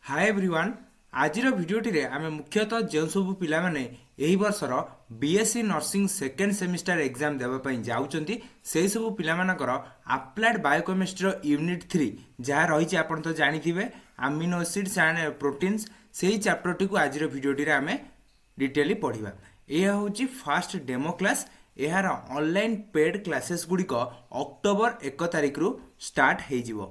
Hi everyone. आज भिडियोटी आम मुख्यतः जो सब पिला माने एही वर्षर BSc nursing second semester exam देवाई जाऊँगी से सब पिलामानकर अप्लाइड बायोकेमिस्ट्री यूनिट 3 जहाँ रही आप तो जानी अमीनो एसिड्स एंड प्रोटीन्स से चैप्टर को आज भिडियोटी आम डिटेली पढ़ा। यह हूँ फास्ट डेमो क्लास। यार ऑनलाइन पेड क्लासेस गुड़िक अक्टोबर 1 तारिख रु स्टार्ट हो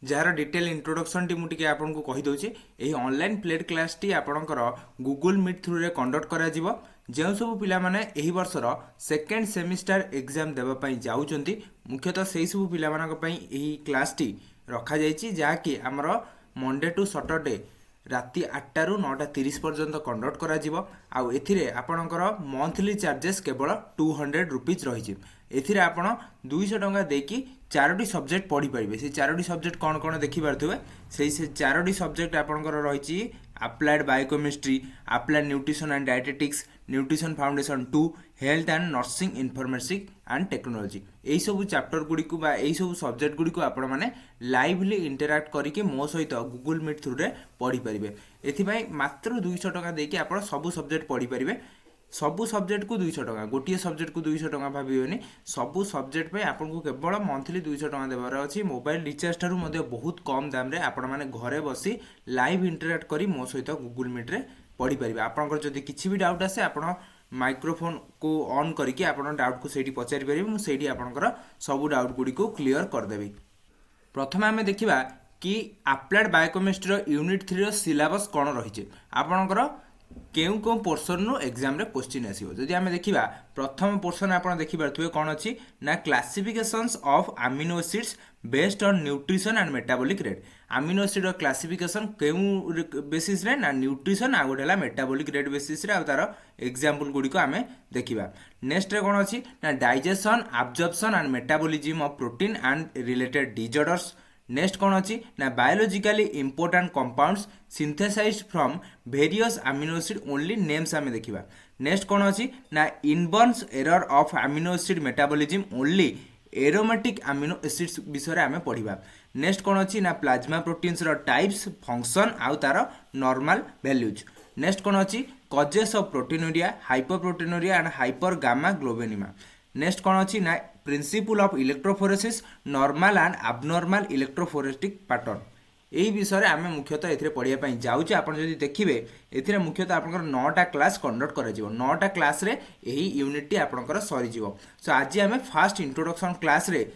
जार डिटेल इंट्रोडक्शन टी मुझे आपको कहीदे। यही ऑनलाइन प्लेड क्लास टी आपणकर गूगल मीट थ्रू रे कंडक्ट करा जिवो। जो सब पिला माने एही वर्षर सेकेंड सेमिस्टर एग्जाम देवाई जाऊँगी मुख्यतः से सब पिला मानक पई एही क्लास टी रखा जायछि जहाँकि आमर मंडे टू सैटरडे राति 8टा रु 9:30 पर्यंत कंडक्ट करा जिवो। आउ एथिरे आपणकर मंथली चार्जेस केवल 200 रुपीज रही। एथिरे आपण 200 टंका देकी 4टी सब्जेक्ट पढ़ी पारे। से 4टी सब्जेक्ट कौन कौन देखिपे से 4टी सब्जेक्ट आपंकर रही applied biochemistry, applied nutrition and dietetics, nutrition foundation 2, health and nursing informatics and technology. यही सब चैप्टर गुड़िक यही सब सब्जेक्ट गुड़िक आपण मैंने लाइवली इंटराक्ट करके मो सहित गूगल मीट थ्रू रे पढ़ी पारे। एथिपाई मात्र 200 टंका देकी आपण सब सब्जेक्ट पढ़ी पारे। सबू सब्जेक्ट को 200 टंका, गोटे सब्जेक्ट को 200 टंका भावियोनी। सबू सब्जेक्ट पे आपको केवल मंथली 200 टंका देवार अच्छी। मोबाइल रिचार्ज ठारू बहुत कम दाम रे आपण मैंने घरे बसी लाइव इंटराक्ट करी मो सहित गूगल मीट रे पढ़ी पारे। आपंकर जदि किसी भी डाउट आसे आपण माइक्रोफोन को ऑन करके आपण डाउट को सेठी पचारि पारे। मुझे आपंकर सबू डाउट गुडी को क्लियर करदेवी। प्रथम आम देखा कि अप्लाइड बायोकेमिस्ट्री यूनिट 3 सिलेबस कौन रही आपणकर केउ केउ पोर्सन नु एग्जाम रे क्वेश्चन आसीबो। जदि आमे देखिबा प्रथम पोर्सन आपण देखि पारथुबे कोन अछि ना classifications of amino acids based on nutrition and metabolic rate. Amino acid classification केउ बेसिस रे ना न्यूट्रिशन आ गोटेला मेटाबॉलिक रेट बेसिस रे आ तार एग्जांपल गुडी को आमे देखिबा। नेक्स्ट रे कोन अछि ना digestion, absorption and metabolism of protein and related disorders. Next कौन अच्छी ना biologically important compounds synthesized from various amino acid only names आमे देखिबा। नेक्स्ट कौन अच्छी ना inborns error of amino acid metabolism only aromatic amino acids विषय आमे पढ़िबा। नेक्स्ट कौन अच्छी ना प्लाज्मा प्रोटीन्स रो टाइप्स, फंक्शन आउ तार नॉर्मल वैल्यूज। नेक्स्ट कौन अच्छी causes of proteinuria, hyperproteinuria and hyper gamma ग्लोबेनिमा। Next कौन अच्छी ना principle of electrophoresis, normal and abnormal electrophoretic pattern. यही विषय आम मुख्यतः ये पढ़ाई जाऊे। आप जब देखिए ए मुख्यतः आप 9टा क्लास कंडक्ट कर 9टा क्लास रे यही यूनिट आपंकर सरीज। सो आज आम फास्ट इंट्रोडक्शन क्लास रे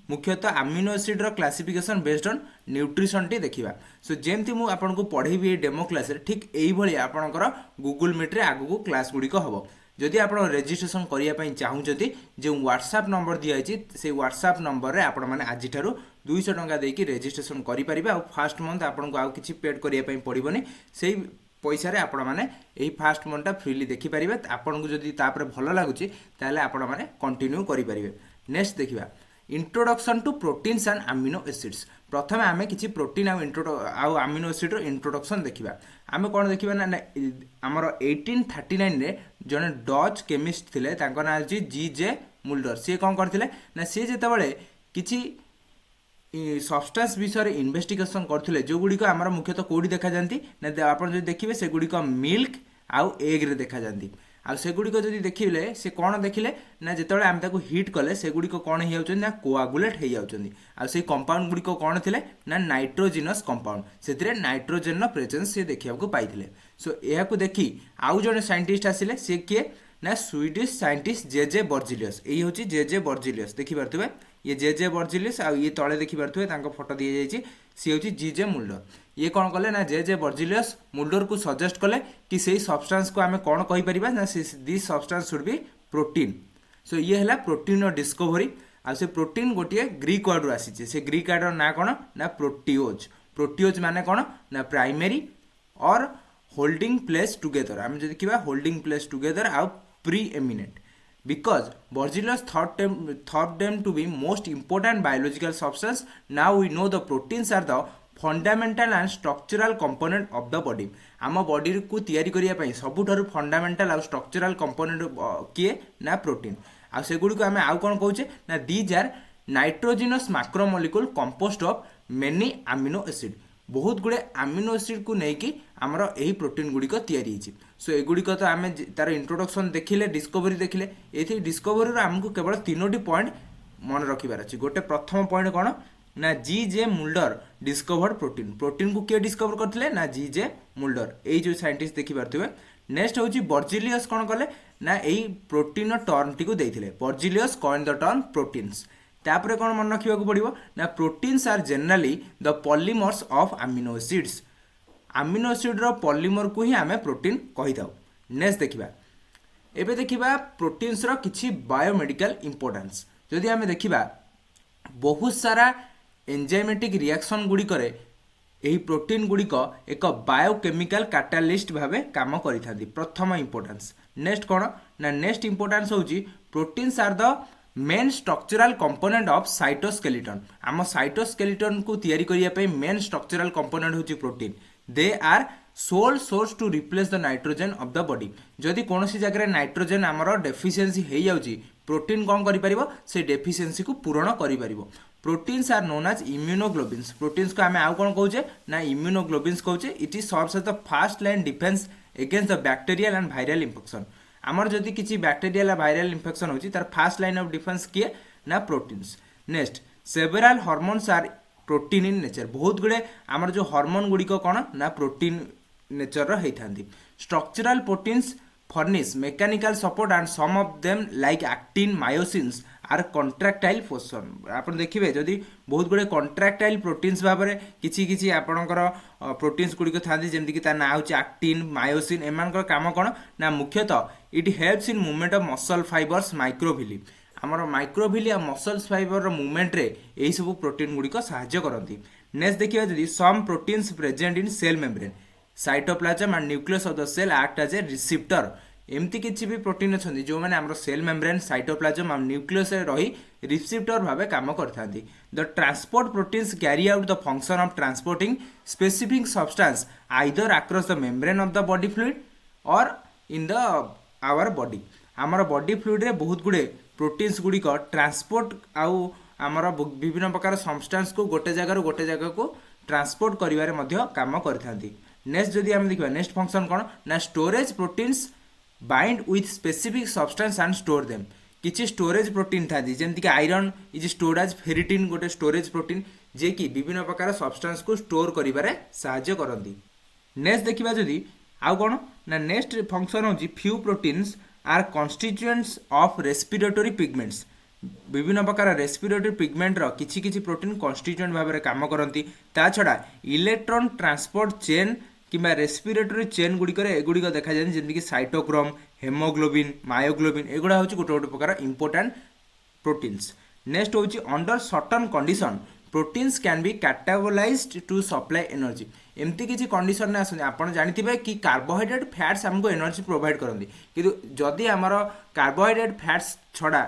मुख्यतः अमीनो एसिड रो क्लासिफिकेशन बेस्ड ऑन न्यूट्रिशन टी देखा। सो जमती मुझे आपको पढ़ेबी ये डेमो क्लास रे ठीक यही आपंकर गूगल मीट रे आगू क्लास गुड़िक हम। जदि आप रजिस्ट्रेशन करने चाहूँगी जो व्हाट्सएप नंबर दिखाई से व्हाट्सएप नंबर रे आपण मैंने आज 200 टंका देकी रजिस्ट्रेशन करेंगे। आ फास्ट मंथ आपको आउ कि पेड करने पड़ोनी से पैसा रे आपण मैंने यही फास्ट मंथटा फ्रीली देखिपारे। आपन को जदि तापर भल लगुच ताले आपण मैंने कंटिन्यू करेंगे। नेक्स्ट देखा introduction to proteins and amino acids. प्रथम आम कि प्रोटीन आउ अमीनो एसिड इंट्रोडक्शन देखा। आम कौन देखा ना आमर 1839 रे जड़े डच केमिस्ट थिले तांको ना जी जे मुल्डर। सी कौन करथिले ना सी जेतेबेले किछि सब्सटेंस विषय इन्वेस्टिगेशन करथिले जो गुडी को आमर मुख्यतः कोडी देखा जानती ना आपण जो देखिबे से गुडी को मिल्क आउ एग रे देखा जानती। आ से गुडी को जदि देखिले से कौन देखिले ना जेतेबेले आम ताको हिट कले से गुडी को कौन हे जाउछन ना कोआगुलेट हे जाउछन। आ से कंपाउंड गुडी को कौन थिले ना नाइट्रोजिनस कंपाउंड। सेतिरे नाइट्रोजन नो प्रेजेंस से देखिया को पाइथिले। सो एहा को देखि आउ जने साइंटिस्ट आसिले से किए ना स्वीडिश साइंटिस्ट जे बर्जिलियस। यही हूँ जे बर्जिलियस देखि पारथुबे। ये जे बर्जिलियस आ ये तले देखि पारथुबे तांको फोटो दिया जायछि सी हूँ जे मुल्डर। ये कौन कले ना जे बर्जिलियस मुल्डर को सजेस्ट कले कि सही सब्सटेंस को आमे कौन कहि परिबा ना this substance should be protein. So ये हैला प्रोटीन रो डिस्कवरी। आ से प्रोटीन गोटे ग्रीक वर्ड रो आसीचे। से ग्रीक वर्ड रो ना कोन ना प्रोटिओज। प्रोटिओज माने कोन ना प्राइमरी और होल्डिंग प्लेस टुगेदर। आम जो देखा होल्डिंग प्लेस टुगेदर आउ pre eminent because Bergelius thought them to be most important biological substance. Now we know the proteins are the fundamental and structural component of the body. आम body को तैयारी करने सबुठारु fundamental और structural component किए ना protein. आ से गुडी को आम आउ कौन कहूचे ना these are nitrogenous macromolecule composed of many amino acid. बहुत गुड़े आमिनो एसिड को लेकिन आमर यही प्रोटीन गुड़िक तैयारी सो एगुड़िक तो आम तार इंट्रोडक्शन देखिले डिस्कवरी देखिले ये डिस्कवरी आमको केवल 3टी पॉइंट मन रखिबार अच्छी गोटे प्रथम पॉइंट कौन ना जी.जे. मुल्डर डिस्कवर्ड प्रोटीन को किए डिस्कवर करते ना जी.जे. मुल्डर यही जो साइंटिस्ट देखिपे। नेक्स्ट हूँ बर्जिलियस कौन कले ना यही प्रोटीन टर्म टी को देते Berzelius coin the term proteins तापर कौन मन रखा पड़ो ना proteins are generally the polymers of amino acids amino acid रो पॉलीमर को ही आम प्रोटीन कही था। नेक्स्ट देखा एबे देखिबा प्रोटीन्स रो किछि बायोमेडिकल इंपोर्टेंस जदि आम देखिबा बहुत सारा एंजाइमेटिक रिएक्शन गुड़ी करे यही प्रोटीन गुड़िक एक बायोकेमिकल कैटालिस्ट भावे काम करिथांती प्रथम इंपोर्टेंस। नेक्स्ट कौन ना नेक्स्ट इंपोर्टेंस होची proteins are the main structural component of cytoskeleton आम साइटोस्केलेटन को तैयारी करिया पे मेन स्ट्रक्चरल कंपोनेंट होची protein they are sole source to replace the nitrogen of the body जदि कौन सी जगह नाइट्रोजन आमर डेफिशिएंसी हो जाउची प्रोटीन कौन करिपारिबो से डेफिशिएंसी को पूरण करिपारिबो। Proteins are known as immunoglobins proteins को आम आउ कौन कहूचे ना इम्यूनोग्लोबिन्स कहूचे it is serves as the fast line defence against the bacterial and viral infection आमर जदि किसी बैक्टेरियल वायरल इन्फेक्शन होची तार फास्ट लाइन ऑफ डिफेंस किए ना proteins. Next several hormones are protein in nature बहुत गुड़े आमर जो हार्मोन गुड़िक कौन ना प्रोटीन नेचर होती structural proteins furnish mechanical support and some of them like actin myosins are contractile फोर्सन आप देखिए जदि बहुत गुड़े कंट्राक्टाइल प्रोटीन्स भाव में किसी आपणकर प्रोटीन्स गुड़िक था जमीक ना हूँ एक्टिन मायोसिन एम काम कौन ना मुख्यतः it helps in movement of muscle fibres microvilli आमर माइक्रोविली आ मसल्स फाइबर मूवमेंट रे यही सब प्रोटीन गुड़िक साहाय्य करती। नेक्स्ट देखिए जदि some proteins present in cell membrane cytoplasm and nucleus of the cell act as a receptor एमती किसी भी प्रोटीन अच्छा जो मैंने आम सेल मेम्ब्रेन साइटोप्लाज्म और न्यूक्लियस रही रिसीप्टर भाव काम करते the transport proteins carry out the function of transporting specific substance either across the membrane of the body fluid और इन द आवर बॉडी आमर बॉडी फ्लूइड रे बहुत गुड़े प्रोटीन्स गुड़िक ट्रांसपोर्ट आउ आमर विभिन्न प्रकार सब्सटेंस को गोटे जगह को ट्रांसपोर्ट करिवारे काम करथांती। नेक्स्ट जदि आम देखिबा नेक्स्ट फंक्शन कौन ना storage proteins bind with specific substance and store them किसी स्टोरेज प्रोटीन था जमीक iron is stored as ferritin गोटे स्टोरेज प्रोटीन जे कि विभिन्न प्रकार सब्सटेंस को स्टोर करिवारे साहाय्य करती। नेक्स्ट देखिबा जदि आउ कौन ना नेक्स्ट फंक्शन होची few proteins are constituents of respiratory pigments विभिन्न प्रकार रेस्पिरेटरी पिगमेंट किसी प्रोटीन कन्स्टिट्यूएंट भाव में काम करती ता छड़ा इलेक्ट्रॉन ट्रांसपोर्ट चेन किंबा रेस्पिरेटरी चेन गुड़िक एगुड़िक देखा जाए जमीक साइटोक्रोम हेमोग्लोबिन मायोग्लोबिन एगुड़ा हूँ गोटे गोटे प्रकार इंपोर्टेंट प्रोटीन्स। नेक्स्ट हूँ under certain condition proteins can be catabolized to supply energy एमती किसी कंडीशन में आसते आप जानते कि कार्बोहाइड्रेट फैट्स आमको एनर्जी प्रोवाइड करती कि जदि आमर कार्बोहाइड्रेट फैट्स छड़ा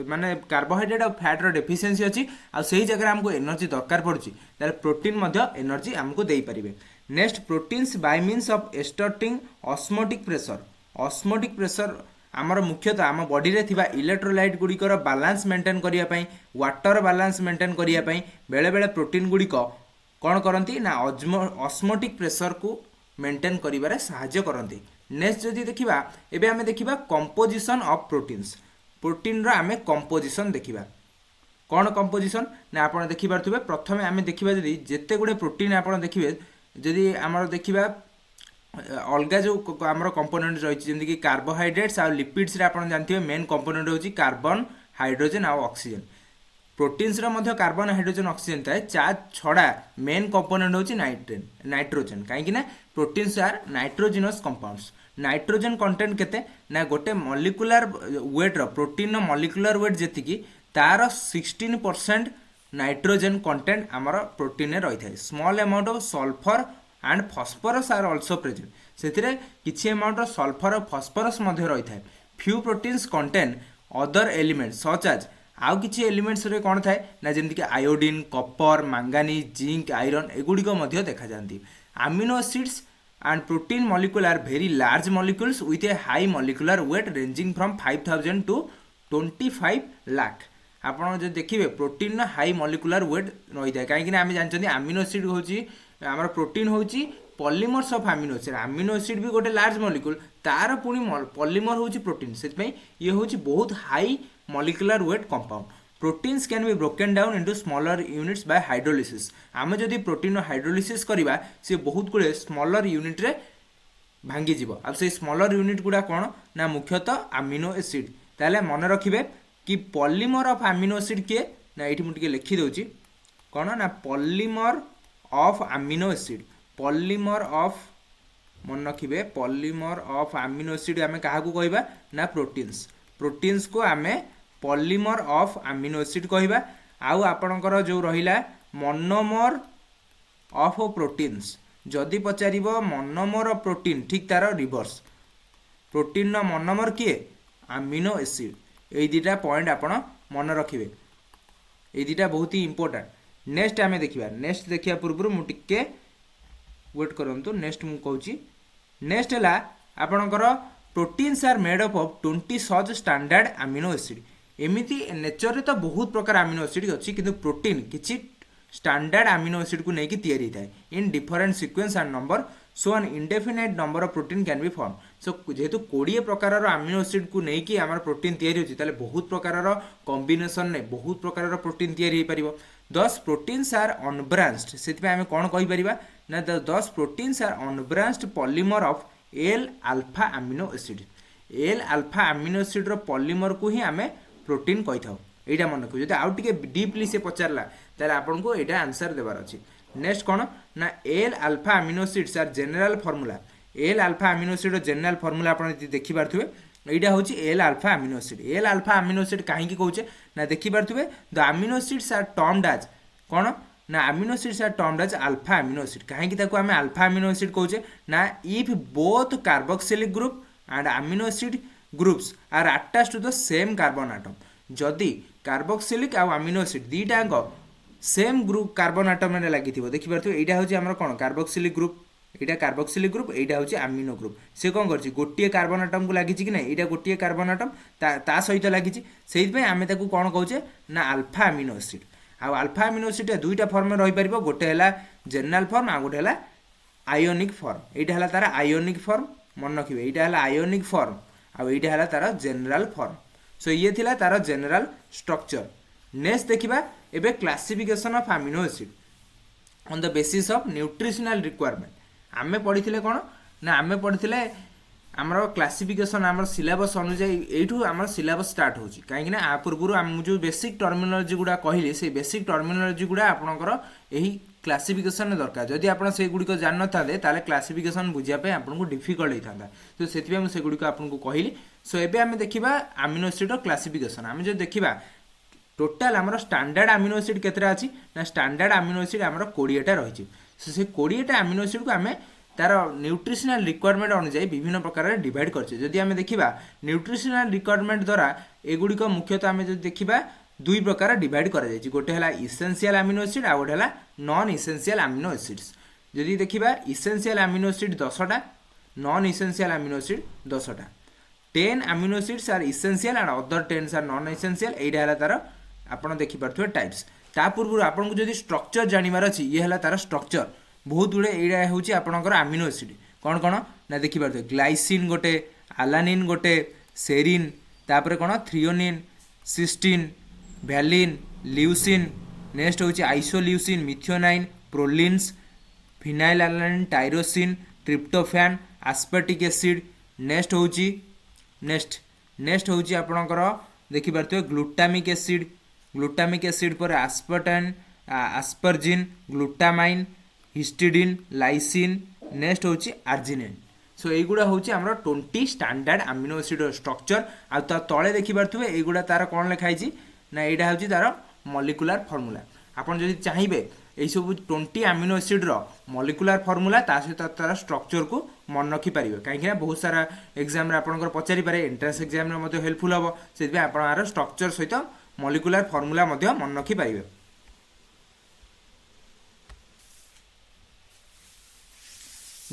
माने कार्बोहाइड्रेट और फैट्र डेफिशिएंसी अच्छी आई जगह आमको एनर्जी दरकार पड़ुची प्रोटीन एनर्जी आमको दे पारे। Next proteins by means of exerting osmotic pressure आमर मुख्यतः आम बॉडी रे थिबा इलेक्ट्रोलाइट गुड़िकर बालांस मेंटेन करने वाटर बालांस मेंटेन करने बेले बेले प्रोटीन गुड़िक कौन करती ना ऑस्मोटिक प्रेशर को मेंटेन करिबारे साहाय्य करती। नेक्स्ट जदि देखिबा एबे आमे देखिबा कंपोजिशन ऑफ प्रोटीन रो आमे कंपोजिशन देखिबा कौन कंपोजिशन ना आपण देखि पारथुबे प्रथमे आमे देखिबा जदि जेते गुडे प्रोटीन आपण देखिबे जदि आमर देखिबा अलग जो आमर कंपोनेंट रही जमी कि कार्बोहाइड्रेट्स आ लिपिड्स रे आपण जानथिबे मेन कंपोनेंट होची कार्बन हाइड्रोजन आ ऑक्सीजन प्रोटीन्स रो कार्बन हाइड्रोजन ऑक्सीजन थाए चा छड़ा मेन कंपोनेंट होची नाइट्रोजन कहीं proteins are nitrogenous compounds nitrogen content केते ना गोटे मॉलिक्यूलर वेट रो प्रोटीन मॉलिक्यूलर वेट जेतिकी तार 16% नाइट्रोजन कंटेंट आमर प्रोटीन रही है small amount of sulphur and phosphorus are also present से किसी अमाउंट ऑफ सल्फर और फॉस्फोरस रही है। Few proteins contain other elements such as आउ किसी एलिमेंट्स रे कौन थाए ना जमीक iodine copper manganese zinc iron एगुड़िक देखा जाती। Amino acids and protein molecule are very large molecules with a high molecular weight ranging from 5000 to 25 lakh आपड़ जो देखिए प्रोटीन हाई मॉलिक्यूलर वेट रही है कहीं आम जानते अमीनो एसिड हूँ आमर प्रोटीन होची polymers of amino acid. Amino acid भी गोटे लार्ज मॉलिक्यूल तार पुणी पॉलीमर होची प्रोटीन, से ये होची बहुत high molecular wait compound. Proteins can be broken down into smaller units bye hydrolysis. आम जदि प्रोटीन हाइड्रोलिसिस करवा सी बहुत गुड़े स्मॉलर यूनिट रे भांगी जीव। अब से स्मॉलर यूनिट गुड़ा कौन ना मुख्यतः अमीनो एसिड। ताले मन रखिबे कि पॉलीमर ऑफ अमीनो एसिड किए ना, ये मुझे लिखि दूची कौन ना polymer of amino acid. Polymer of मन रखिबे पॉलीमर ऑफ अमीनो एसिड आमे काहा को कहबा ना प्रोटीन्स। प्रोटीन्स को आमे पॉलीमर ऑफ अमीनो एसिड कहबा। आउ आपणकर जो रहिला मोनोमर ऑफ प्रोटीन्स, जदि पचारिबो मोनोमर ऑफ प्रोटीन ठीक तार रिवर्स। प्रोटीन नो मोनोमर किए अमीनो एसिड। ये दुटा पॉइंट आपण मन रखिबे, ये दुटा बहुत ही इंपोर्टेंट। नेक्स्ट आमे देखिबा, नेक्स्ट देखिया पूर्व मु टिके वेट करंतु। नेक्स्ट मु कहूची, नेक्स्ट हला आपणकर proteins are made up of 20 such standard amino acid. एमिति नेचर रे तो बहुत प्रकार अमीनो एसिड अछि, किंतु प्रोटीन किछि स्टैंडर्ड अमीनो एसिड को लेकिन तैयारी थाए in different sequence and number. So an indefinite number of protein can be form. So जेहेतु 20 प्रकार अमीनो एसिड को लेकिन आम प्रोटीन तैयारी होछि, ताले बहुत प्रकार कॉम्बिनेशन ने बहुत प्रकार प्रोटीन तैयारी हो पारिबो। 10 प्रोटीन्स आर अनब्रांच्ड, सेति आमे कोन कहि परिबा ना 10 proteins are unbranched polymer of L alpha amino acid. L alpha amino acid रो पॉलीमर को ही आमे प्रोटीन कहि थाउ। एटा मन रखियो। जदि आउ टिके डीपली से पचारला ताले आपन को एटा आंसर देबार अछि। नेक्स्ट कोन ना L alpha amino acids are general formula. L alpha amino acid रो जनरल फार्मूला आपन देखि पारथुबे, एटा होची L alpha amino acid. L alpha amino acid काहे की कहूचे ना देखि पारथुबे, the amino acids are termed as कोन ना amino acids are termed as alpha amino acid. काहे की ताको आमे अल्फा अमीनो एसिड कहूचे ना if both carboxylic group and amino acid groups are attached to the same carbon atom. जदि carboxylic आ अमीनो एसिड दीटाक सेम ग्रुप कार्बन एटम रे लागि थिबो, देखि पारथुबे एटा होची हमर कोन कार्बोक्सिलिक ग्रुप, एटा कार्बोक्सिलिक ग्रुप, एटा होची अमीनो ग्रुप। से कोन करची गोटिए कार्बन एटम को लागि छि कि नै, एटा गोटिए कार्बन एटम ता सहित लागि छि, सेहि पे आमे ताकू कोन कहूचे ना अल्फा अमीनो एसिड। आ अल्फा अमीनो एसिड दुईटा फॉर्म में रही पारिबो, गोटे हला जनरल फॉर्म आ गोटे हला आयोनिक फॉर्म। एटा हला तारा आयोनिक फॉर्म मन रखिबे, एटा हला आयोनिक फॉर्म आ एटा हला तारा जनरल फॉर्म। सो ये थिला तारा जनरल स्ट्रक्चर। नेक्स्ट देखिबा एबे classification of amino acid on the basis of nutritional requirement. आमे पढ़िथिले कोन ना आमे पढ़िथिले आमर क्लासिफिकेशन आमर सिलेबस अनुसार एठू आमर सिलेबस स्टार्ट होची। काहे कि ना आ पूर्व हम जो बेसिक टर्मिनोलॉजी गुडा कहली से बेसिक टर्मिनोलॉजी गुडा आपनकर एही क्लासिफिकेशन दरकार। जदि आपण से गुडी को जान न थाले ताले क्लासिफिकेशन बुझिया पे आपन को डिफिकल्ट होइथांदा, तो सेति पे हम से गुडी को आपन को कहली। सो एबे हमें देखिबा अमीनो एसिड रो क्लासिफिकेशन। हमें जो देखिबा टोटल आमर स्टैंडर्ड अमीनो एसिड केतरा अछि ना स्टैंडर्ड अमीनो एसिड आमर 20 टा रहिछि। से 20 टा अमीनो एसिड को हमें तार न्यूट्रिशनल रिक्वायरमेंट अनुसार विभिन्न प्रकार डिवाइड करछे। जदि हमें देखिबा न्यूट्रिशनल रिक्वायरमेंट द्वारा एगुडी को मुख्यतः हमें जो देखिबा दुई प्रकार डिवाइड करा जायछि, गोटे हला इसेंशियल अमीनो एसिड आ गोटे हला नॉन इसेंशियल अमीनो एसिड्स। जदि देखिबा इसेंशियल अमीनो एसिड 10 टा, नॉन इसेंशियल अमीनो एसिड 10 टा। 10 amino acids are essential and other 10 are non essential. एइडा हला तार आपण देखि पारथुबे टाइप्स। ता पूर्व आपन को जदि स्ट्रक्चर जानिबार अछि, ये हला तार स्ट्रक्चर बहुत गुड़े। एइडा होछि आपनकर अमीनो एसिड कोन कोन ना देखि पारथुबे, ग्लाइसिन गोटे, अलानिन गोटे, सेरिन, तापरे कोन threonine, cysteine, valine, leucine. Next होछि isoleucine, methionine, prolines, phenyl alanine, tyrosine, tryptophan, aspartic acid. Next होछि आपनकर देखि पारथुबे ग्लूटामिक एसिड। ग्लूटामिक एसिड पर एस्पर्टाइन, asparagine, glutamine, histidine, lysine. Next होछि आर्जिनिन। सो एगुड़ा होछि हमर 20 स्टैंडर्ड अमीनो एसिड स्ट्रक्चर। आ तळे देखि पारथुबे एगुड़ा तार कोन लिखाइ छि ना एटा होछि तार मॉलिक्यूलर फार्मूला। आपन जदि चाहिबे एई सब 20 अमीनो एसिड रो मॉलिक्यूलर फार्मूला ता सहित तार स्ट्रक्चर को मन रखि पारिबे। काहे ना बहुत सारा एग्जाम रे आपनकर पचारि पारे, एंट्रेंस एग्जाम रे मध्ये हेल्पफुल हबो। सेति आपन आर स्ट्रक्चर सहित मॉलिक्यूलर फार्मूला मध्ये मन रखि पारिबे।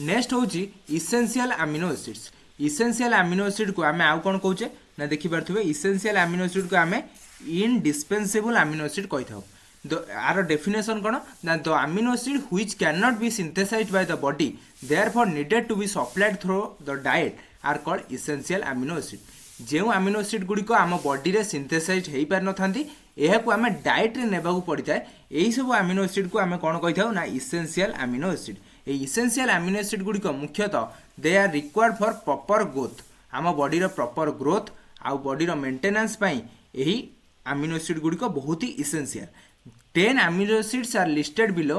नेक्स्ट होची essential amino acids. Essential amino acid को आमे आउ कोन कहूचे ना देखि पारथुबे, इसेंशियल अमीनो एसिड को आमे इनडिस्पेंसेबल अमीनो एसिड कहि थाउ। आर डेफिनेशन कौन ना the amino acid which can not be synthesised by the body therefore needed to be supplied through the diet are called essential amino acid जो amino acid गुड़िक आम body रे synthesise हो पार नथांती एहाकु आमे diet रे नेबाकू पड़िଥାଏ एही सब अमीनो एसिड को आमे कोन कहिथाउ ना इसेंशियल अमीनो एसिड ए इसेंशियल अमीनो एसिड गुड़िक मुख्यतः they are required for proper growth आम बॉडी रो प्रॉपर ग्रोथ आउ बॉडी रो मेंटेनेंस पई एही अमीनो एसिड गुड़िक बहुत ही essential 10 amino acids are listed below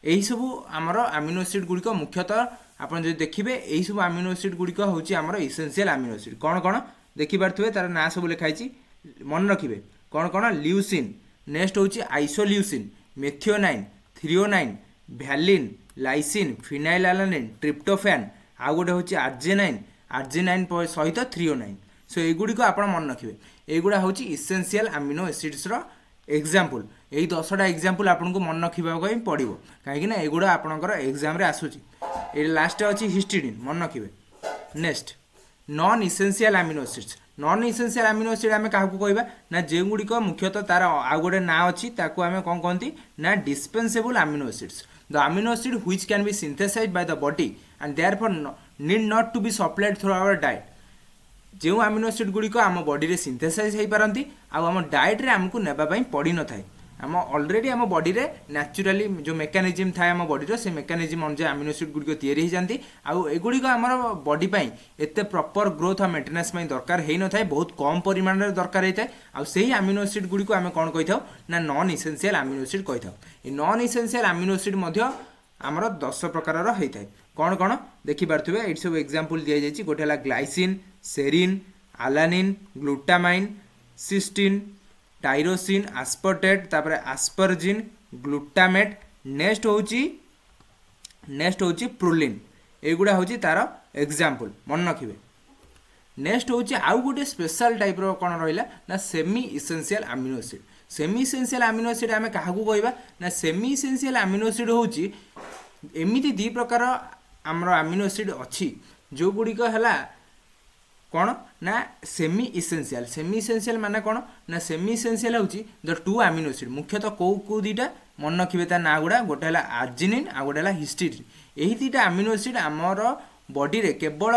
यही सब आमर अमीनो एसिड गुड़िक मुख्यतः आपन जो देखिए यही सब अमीनो एसिड गुड़िक होची आमर इसेंशियल अमीनो एसिड कौन कौन देखि पारथुवे तार ना सब लिखाई मन रखिए कौन कौन ल्यूसिन नेक्स्ट होची isoleucine methionine threonine valine lysine phenylalanine tryptophan आउ गोटे होची आर्जिनाइन सहित थ्रियोनाइन सो एगुड़िक आप मन रखिए एगुड़ा होची इसेंशियल अमीनो एसिड्स रो एग्जाम्पल यही 10टा एग्जाम्पल आपको मन रखा पड़ो कहीं एगुड़ा आपंकर एग्जाम आसूची ये लास्ट अच्छी हिस्टिडिन मन रखिए next non essential amino acids non essential amino acid आम क्या कहवा ना जो गुड़िक मुख्यतः तार आउ गोटे ना अच्छी आम कौन कहती ना dispensable amino acids the amino acid which can be synthesised by the body and therefore need not to be supplied through our diet जो अमीनो एसिड गुड़िक आम बॉडी रे सिंथेसाइज हो पारती आम डाइट रे आमको नेबाई पड़ न था आम ऑलरेडी आम बॉडी रे नेचुरली जो मेकानिज्म थाए आम बॉडी से मेकानिज्म अनुसार अमीनो एसिड गुड़िक तैयारी जाती आगुड़िक आम बॉडी एत प्रॉपर ग्रोथ और मेंटेनेंस दरकार हो न था बहुत कम परिमाण में दरकार होता है आई अमीनो एसिड गुड़िक आम कौन कही था ना नॉन इसेंशियल अमीनो एसिड कही था नॉन इसेंशियल अमीनो एसिड आमर 10 प्रकार होता है कौन कौन देखि पारथुवे ये सब एग्जांपल दिया जायछि गोटे हला glycine serine alanine glutamine cysteine tyrosine aspartate तापर आस्परजिन ग्लूटामेट नेक्स्ट होची प्रोलिन एगुड़ा होची तार एग्जांपल मन रखिए नेक्स्ट होची आउ गोटे स्पेशल टाइप रो कौन रहिला ना semi essential amino acid semi essential amino acid आमे काहाकू कहबा ना सेमी इसेंशियल अमीनो एसिड होची एमिति दी प्रकार आमर अमीनो एसिड अच्छी जो गुड़िक है कौन ना सेमी इसेंशियल माने कौन ना सेमी इसेंशियल होची द टू अमीनो एसिड मुख्यतः कौ दीटा मन रखिए तार ना गुड़ा गोटे है आर्जिनिन आ गोटे है हिस्टिडिन यही दीटा अमीनो एसिड आमर बॉडी रे केवल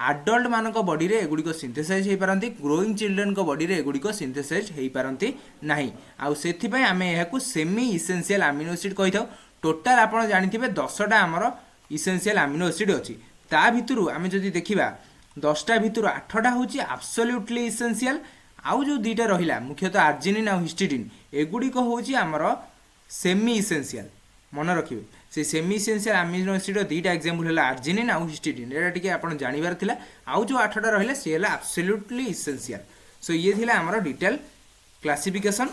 आडल्ट मानक बॉडी रे एगुड़िक सिंथेसाइज हो पारती ग्रोइंग चिल्ड्रेन को बॉडी रे एगुड़िक सिंथेसाइज हो पारती नाही आउ सेथिपई आमे एहाकू सेमी इसेंशियल अमीनो एसिड कहि थाउ टोटाल आपण जानिथिबे 10टा आमर इसेंशियल अमीनो एसिड अछि ता भितरु आमे जदि देखिबा 10टा भितरु 8टा होची एब्सोल्युटली इसेंशियल आउ जो दीटा रहिला मुख्यतः आर्जिनिन आ हिस्टिडिन एगुड़िक होची आमर सेमी इसेंशियल मन रखिए से सेमी इसेंशियल अमीनो एसिड दीटा एग्जांपल है आर्जिनिन आ हिस्टिडिन एटा टिके आपण जानिबार थिला आउ जो 8टा रहिला से है एब्सोल्युटली इसेंशियल सो ये थिला आमर डिटेल क्लासिफिकेशन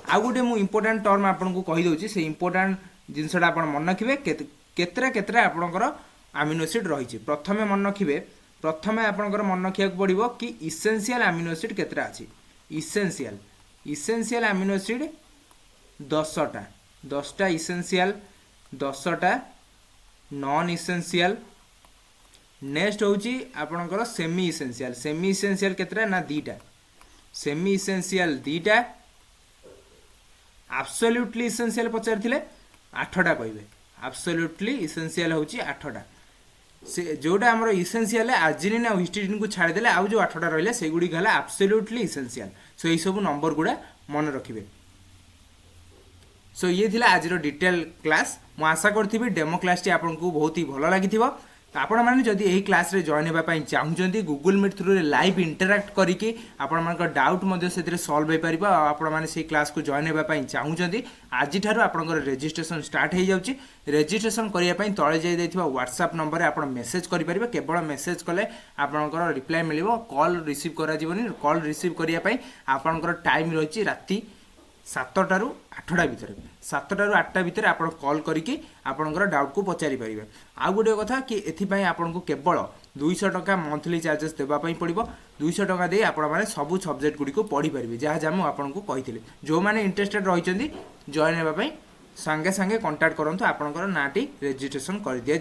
आउ गोटे मु इंपोर्टेंट टर्म आपन को कहि दोची से इंपोर्टेंट जिनसटा आपण मन रखिए केतरा आपणकर अमीनो एसिड रही प्रथमे मन रखिए प्रथमे आपणकर मन रखा पड़ो कि इसेंशियल अमीनो एसिड केतरा अछि इसेंशियल अमीनो एसिड 10टा इसेंशियल 10टा नॉन इसेंशियल नेक्स्ट होची आपणकर सेमी इसेंशियल केतरा ना दीटा सेमी इसेंशियल दीटा एब्सोल्युटली इसेंशियल पचारथिले 8टा कहिबे एब्सोल्युटली इसेंशियल होची 8टा से जोटा हमर इसेंशियल आर्जिनिन आ हिस्टिडिन को छाड़ देले आउ जो 8टा रहले से गुडी गला एब्सोल्युटली इसेंशियल सो ए सब नंबर गुडा मन रखिबे सो ये थिला आज डिटेल क्लास मु आशा करथिबी डेमो क्लास टी आपनको बहुत ही भलो लागिथिबो आपण माने जदि एही क्लास रे जॉइन हेबा पई चाहुचंती गूगल मीट थ्रू रे लाइव इंटरैक्ट करिके आपण मानकर डाउट मध्ये सेतरे सॉल्व हे परिबा आपण माने से क्लास को जॉइन हेबा पई चाहुचंती आज ठारो आपनकर रजिस्ट्रेशन स्टार्ट हे जाउची रजिस्ट्रेशन करिया पई तळे जाई दैथिबा WhatsApp नंबर रे आपण मेसेज करि परिबे केवल मेसेज कले आपनकर रिप्लाई मिलिबो कॉल रिसीव करा जीवनी कॉल रिसीव करिया पई आपनकर टाइम रहिची राती 7टारू 8टा भितर 7टारू 8टा भितर आप कॉल करके आपणकर डाउट को पचारि पारिबे आउ गोटे कथा कि एथिपाई आपनको केवल 200 टका मंथली चार्जेस देवाई पड़ो 200 टका दे आपण मैंने सबू सब्जेक्ट गुड़ी को पढ़ी पारे जहाँ जहाँ मुझे आपको कही जो मैंने इंटरेस्टेड रही जॉइन होगापी सांगे सांगे कंटाक्ट करूँ आपंकर नाटी रेजिस्ट्रेशन कर दिया।